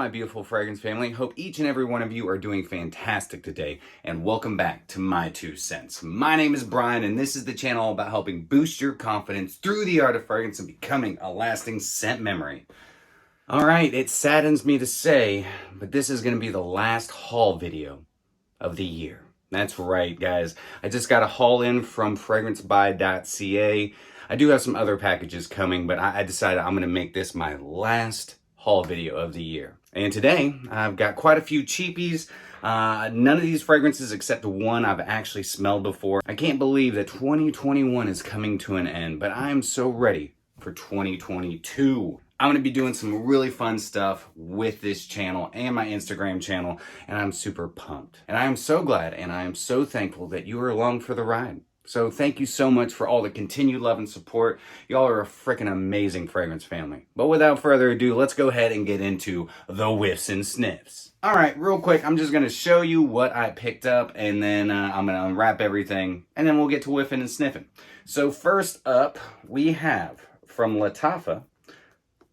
my beautiful fragrance family? Hope each and every one of you are doing fantastic today, and welcome back to My2Scents. My name is Brian, and this is the channel all about helping boost your confidence through the art of fragrance and becoming a lasting scent memory. Alright, it saddens me to say, but this is going to be the last haul video of the year. That's right, guys. I just got a haul in from Fragrancebuy.ca. I do have some other packages coming, but I decided I'm going to make this my last haul video of the year. And today, I've got quite a few cheapies. None of these fragrances except one I've actually smelled before. I can't believe that 2021 is coming to an end, but I'm so ready for 2022. I'm going to be doing some really fun stuff with this channel and my Instagram channel, and I'm super pumped. And I am so glad and I am so thankful that you are along for the ride. So thank you so much for all the continued love and support. Y'all are a freaking amazing fragrance family. But without further ado, let's go ahead and get into the whiffs and sniffs. All right, real quick, I'm just going to show you what I picked up, and then I'm going to unwrap everything, and then we'll get to whiffing and sniffing. So first up, we have from Lataffa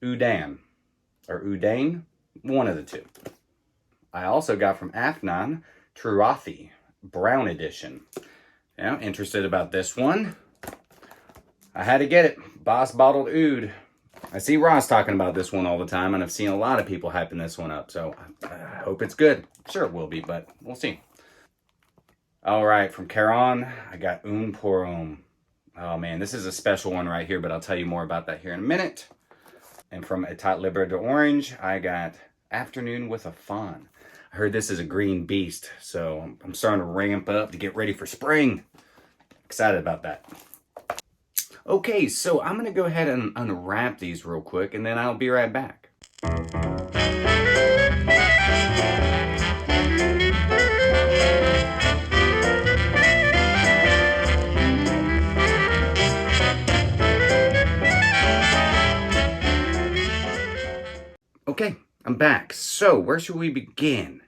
Oudain, or Udayan, one of the two. I also got from Afnan Turathi, Brown Edition. Yeah, interested about this one. I had to get it. Bottled Oud. I see Ross talking about this one all the time, and I've seen a lot of people hyping this one up, so I hope it's good. Sure it will be, but we'll see. All right, from Caron, I got Un pour Homme. Oh man, this is a special one right here, but I'll tell you more about that here in a minute. And from Etat Libre de Orange, I got Afternoon with a Faun. I heard this is a green beast, so I'm starting to ramp up to get ready for spring. Excited about that. Okay, so I'm going to go ahead and unwrap these real quick, and then I'll be right back. Okay, I'm back. So, where should we begin?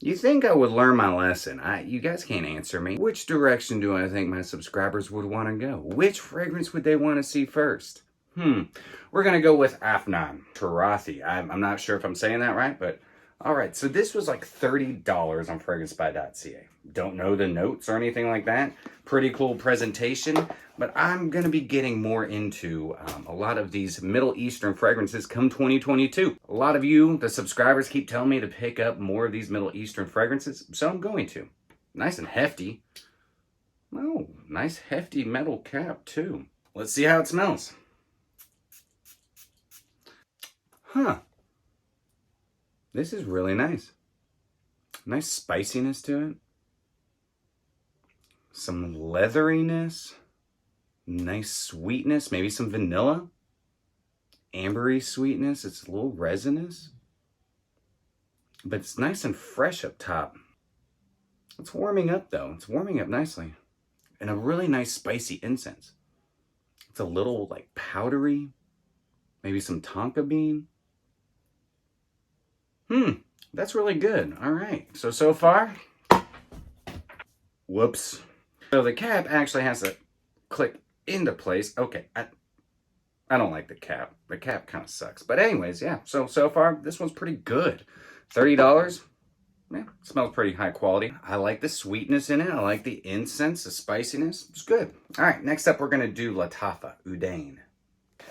You think I would learn my lesson. You guys can't answer me. Which direction do I think my subscribers would want to go? Which fragrance would they want to see first? We're going to go with Afnan Turathi. I'm not sure if I'm saying that right, but all right. So this was like $30 on Fragrancebuy.ca. Don't know the notes or anything like that. Pretty cool presentation, but I'm going to be getting more into a lot of these Middle Eastern fragrances come 2022. A lot of you, the subscribers, keep telling me to pick up more of these Middle Eastern fragrances, so I'm going to. Nice and hefty. Oh, nice hefty metal cap too. Let's see how it smells. Huh. This is really nice. Nice spiciness to it. Some leatheriness. Nice sweetness. Maybe some vanilla. Ambery sweetness. It's a little resinous. But it's nice and fresh up top. It's warming up though. It's warming up nicely. And a really nice spicy incense. It's a little like powdery. Maybe some tonka bean. That's really good. All right. So far, whoops. So the cap actually has to click into place. Okay. I don't like the cap. The cap kind of sucks. But anyways, yeah. So far, this one's pretty good. $30. Yeah, smells pretty high quality. I like the sweetness in it. I like the incense, the spiciness. It's good. All right. Next up, we're going to do Lataffa Oudain.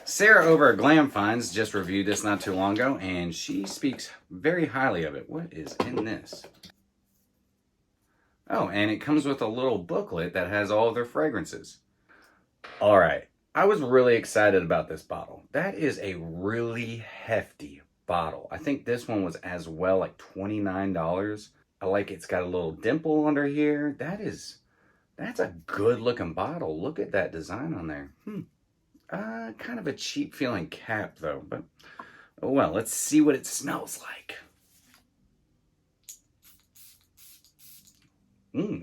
Sarah over at Glam Finds just reviewed this not too long ago, and she speaks very highly of it. What is in this? Oh, and it comes with a little booklet that has all of their fragrances. All right, I was really excited about this bottle. That is a really hefty bottle. I think this one was as well like $29. I like it's got a little dimple under here. That's a good looking bottle. Look at that design on there. Kind of a cheap feeling cap though, but oh well, let's see what it smells like.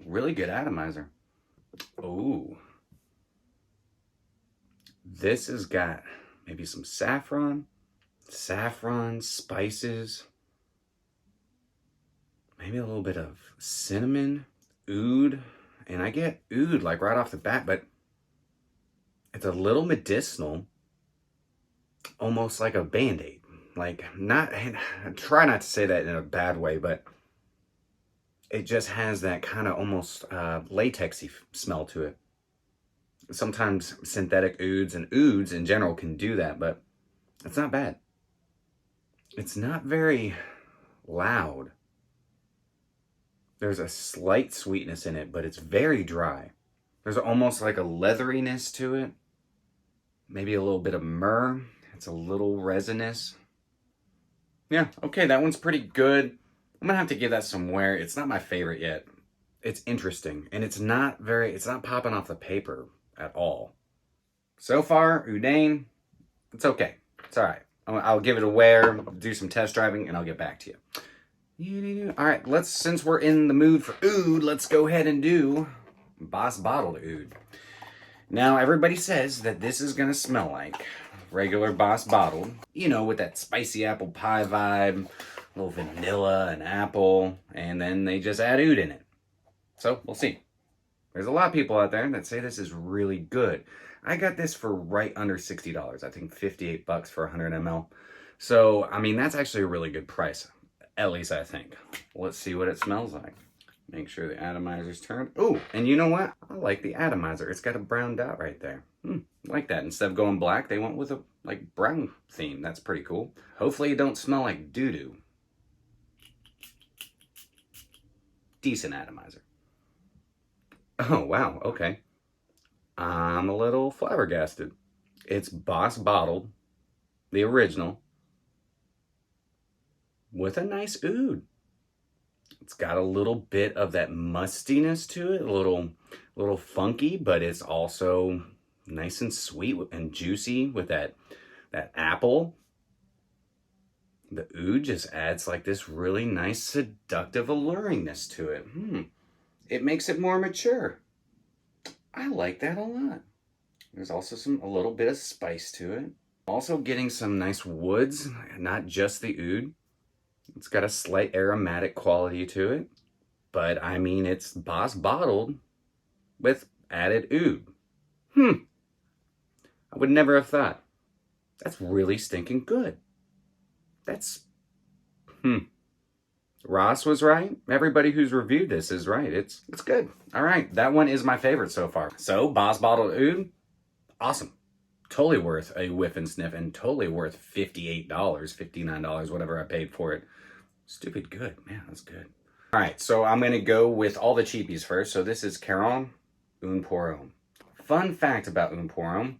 Really good atomizer. Oh, this has got maybe some saffron, spices, maybe a little bit of cinnamon, oud, and I get oud like right off the bat, but it's a little medicinal, almost like a Band-Aid. Like, not, I try not to say that in a bad way, but it just has that kind of almost latexy smell to it. Sometimes synthetic ouds and ouds in general can do that, but it's not bad. It's not very loud. There's a slight sweetness in it, but it's very dry. There's almost like a leatheriness to it. Maybe a little bit of myrrh. It's a little resinous. Yeah, okay, that one's pretty good. I'm gonna have to give that some wear. It's not my favorite yet. It's interesting, and it's not popping off the paper at all. So far, Oudain, it's okay. It's all right. I'll give it a wear, do some test driving, and I'll get back to you. All right, since we're in the mood for oud, let's go ahead and do Bottled Oud. Now, everybody says that this is gonna smell like regular Bottled. You know, with that spicy apple pie vibe, a little vanilla and apple, and then they just add oud in it. So, we'll see. There's a lot of people out there that say this is really good. I got this for right under $60. I think 58 bucks for 100 ml. So, I mean, that's actually a really good price. At least I think. Let's see what it smells like. Make sure the atomizer's turned. Oh, and you know what? I like the atomizer. It's got a brown dot right there. Like that. Instead of going black, they went with a brown theme. That's pretty cool. Hopefully it don't smell like doo-doo. Decent atomizer. Oh, wow. Okay. I'm a little flabbergasted. It's Bottled, the original, with a nice oud. It's got a little bit of that mustiness to it, a little funky, but it's also nice and sweet and juicy with that apple. The oud just adds like this really nice seductive alluringness to it. It makes it more mature. I like that a lot. There's also a little bit of spice to it. Also getting some nice woods, not just the oud. It's got a slight aromatic quality to it. But I mean, it's Bottled with added oud. I would never have thought. That's really stinking good. That's, Ross was right. Everybody who's reviewed this is right. It's good. All right, that one is my favorite so far. So, Bottled Oud, awesome. Totally worth a whiff and sniff, and totally worth $58, $59, whatever I paid for it. Stupid good. Man, that's good. All right, so I'm going to go with all the cheapies first. So this is Caron Un Pour Homme. Fun fact about Un Pour Homme,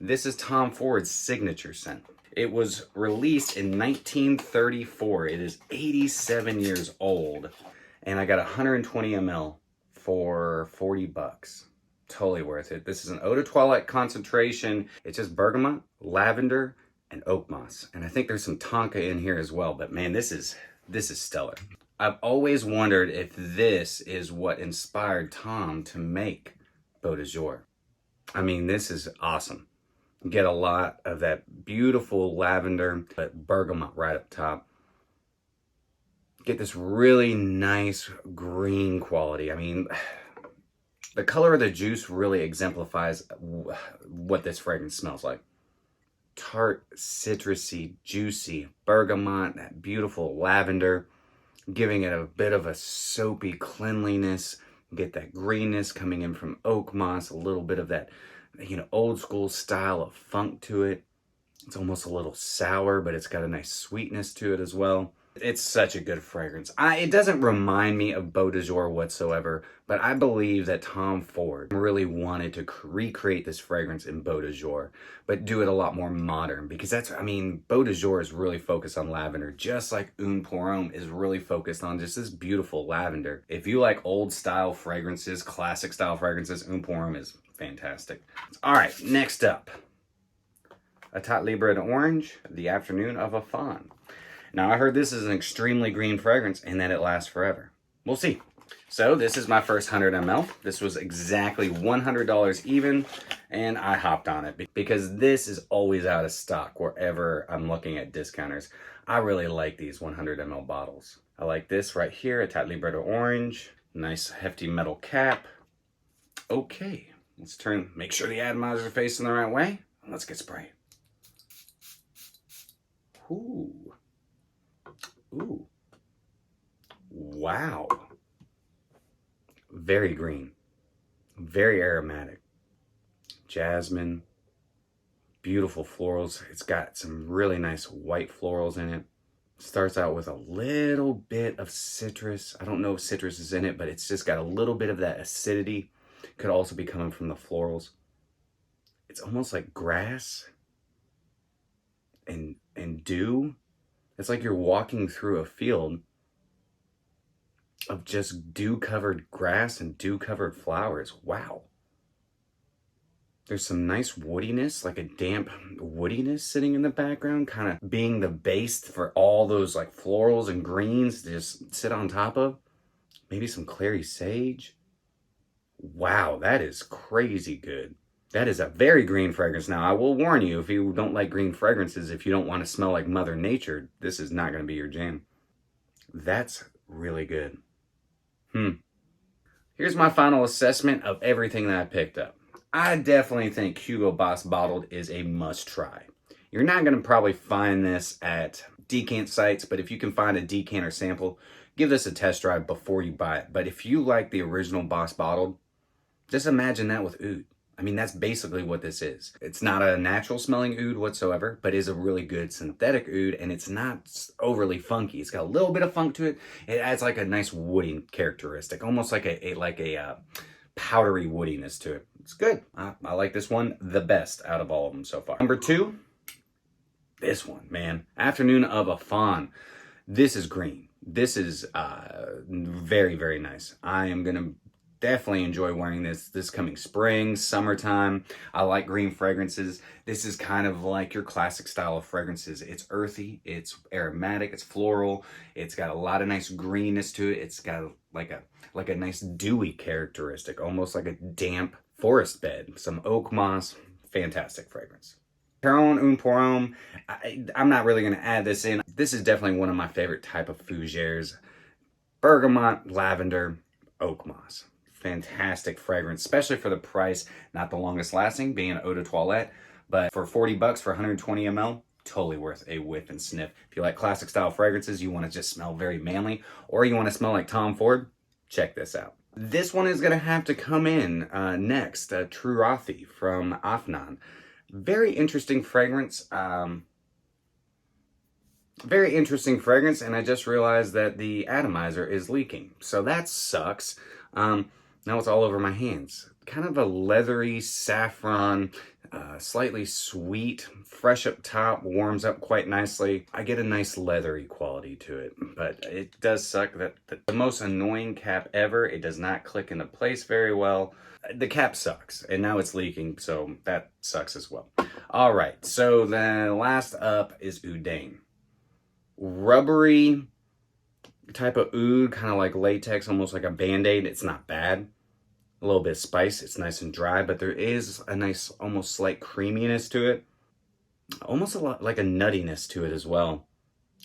this is Tom Ford's signature scent. It was released in 1934. It is 87 years old. And I got 120 ml for 40 bucks. Totally worth it. This is an eau de toilette concentration. It's just bergamot, lavender, and oak moss. And I think there's some tonka in here as well. But man, this is stellar. I've always wondered if this is what inspired Tom to make Beau de Jour. I mean, this is awesome. You get a lot of that beautiful lavender, but bergamot right up top. Get this really nice green quality. I mean, the color of the juice really exemplifies what this fragrance smells like. Tart, citrusy, juicy, bergamot, that beautiful lavender, giving it a bit of a soapy cleanliness. Get that greenness coming in from oak moss, a little bit of that, old school style of funk to it. It's almost a little sour, but it's got a nice sweetness to it as well. It's such a good fragrance. It doesn't remind me of Beau de Jour whatsoever, but I believe that Tom Ford really wanted to recreate this fragrance in Beau de Jour, but do it a lot more modern, because Beau de Jour is really focused on lavender, just like Un Pour Homme is really focused on just this beautiful lavender. If you like old style fragrances, classic style fragrances, Un Pour Homme is fantastic. All right, next up, Etat Libre d'Orange, The Afternoon of a Faun. Now, I heard this is an extremely green fragrance and that it lasts forever. We'll see. So, this is my first 100 ml. This was exactly $100 even, and I hopped on it because this is always out of stock wherever I'm looking at discounters. I really like these 100 ml bottles. I like this right here, Etat Libre d'Orange. Nice hefty metal cap. Okay, make sure the atomizers are facing the right way. Let's get sprayed. Ooh. Ooh. Wow. Very green. Very aromatic. Jasmine. Beautiful florals. It's got some really nice white florals in it. Starts out with a little bit of citrus. I don't know if citrus is in it, but it's just got a little bit of that acidity. Could also be coming from the florals. It's almost like grass and dew. It's like you're walking through a field of just dew-covered grass and dew-covered flowers. Wow. There's some nice woodiness, like a damp woodiness sitting in the background, kind of being the base for all those like florals and greens to just sit on top of. Maybe some clary sage. Wow, that is crazy good. That is a very green fragrance. Now, I will warn you, if you don't like green fragrances, if you don't want to smell like Mother Nature, this is not going to be your jam. That's really good. Here's my final assessment of everything that I picked up. I definitely think Hugo Boss Bottled is a must-try. You're not going to probably find this at decant sites, but if you can find a decanter sample, give this a test drive before you buy it. But if you like the original Boss Bottled, just imagine that with oud. I mean, that's basically what this is. It's not a natural smelling oud whatsoever, but is a really good synthetic oud, and it's not overly funky. It's got a little bit of funk to it. It adds like a nice woody characteristic, almost like a powdery woodiness to it. It's good. I like this one the best out of all of them so far. Number 2, this one, man. Afternoon of a Fawn. This is green. This is very, very nice. I am going to definitely enjoy wearing this coming spring, summertime. I like green fragrances. This is kind of like your classic style of fragrances. It's earthy, it's aromatic, it's floral. It's got a lot of nice greenness to it. It's got like a nice dewy characteristic, almost like a damp forest bed. Some oak moss. Fantastic fragrance. Caron un Parfum. I'm not really going to add this in. This is definitely one of my favorite type of fougères. Bergamot, lavender, oak moss. Fantastic fragrance, especially for the price. Not the longest lasting, being an eau de toilette, but for 40 bucks for 120 ml, totally worth a whiff and sniff. If you like classic style fragrances, you want to just smell very manly, or you want to smell like Tom Ford, check this out. This one is going to have to come in next, Turathi from Afnan. Very interesting fragrance. Very interesting fragrance, and I just realized that the atomizer is leaking, so that sucks. Now it's all over my hands. Kind of a leathery saffron, slightly sweet, fresh up top, warms up quite nicely. I get a nice leathery quality to it, but it does suck that the most annoying cap ever, it does not click into place very well. The cap sucks, and now it's leaking, so that sucks as well. All right, so the last up is Udayan. Rubbery type of oud, kind of like latex, almost like a Band-Aid. It's not bad. A little bit of spice. It's nice and dry, but there is a nice, almost slight creaminess to it. Almost a lot like a nuttiness to it as well.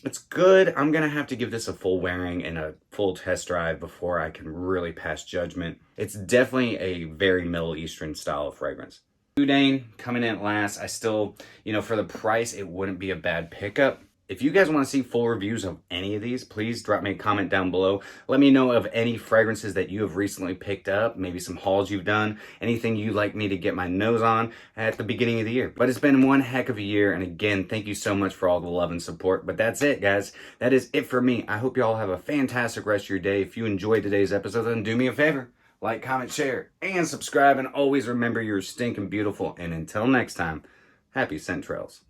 It's good. I'm going to have to give this a full wearing and a full test drive before I can really pass judgment. It's definitely a very Middle Eastern style of fragrance. Udayan coming in at last. I still, for the price, it wouldn't be a bad pickup. If you guys want to see full reviews of any of these, please drop me a comment down below. Let me know of any fragrances that you have recently picked up, maybe some hauls you've done, anything you'd like me to get my nose on at the beginning of the year. But it's been one heck of a year, and again, thank you so much for all the love and support. But that's it, guys. That is it for me. I hope you all have a fantastic rest of your day. If you enjoyed today's episode, then do me a favor. Like, comment, share, and subscribe. And always remember you're stinking beautiful. And until next time, happy scent trails.